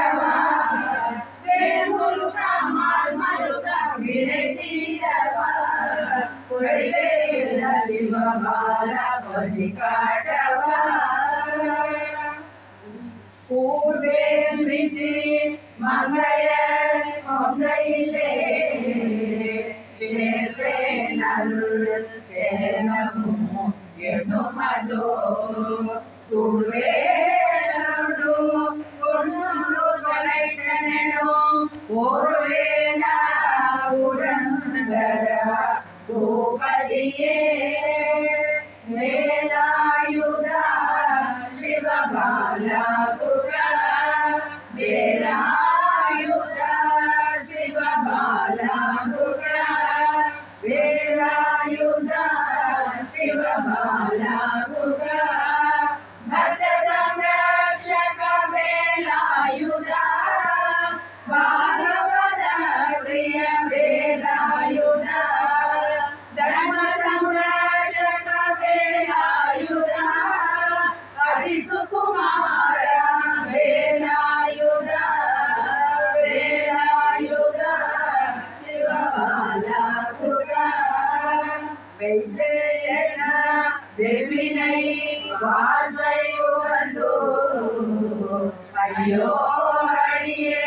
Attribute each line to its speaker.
Speaker 1: కాటవా వేములు కామాల్ మరుగా విరతీరవా కొడివేల శివబాల పసి కాటవా పూర్వే మితి మంగయ మంగయిలే சேர்வே நருள் சேனமு எனுமதோ சூர்வேனு கொண்டு தொலைத்தனோ ஓர்வேன புரந்தர பூபதியே வேலாயுத சிவபால குகா வேலாயுத சிவபால குகா వేలాయుధ శివబాల గుగా భక్త సంరక్షక వేలాయుధ భాగవత ప్రియ వేలాయుధ ధర్మ సంరక్షక వేలాయుధ అతి సుకుమార వేలాయుధ వేలాయుధ శివబాల வெள்ளையன வெவினை வாசை உறந்தோ ஐயோ அடியே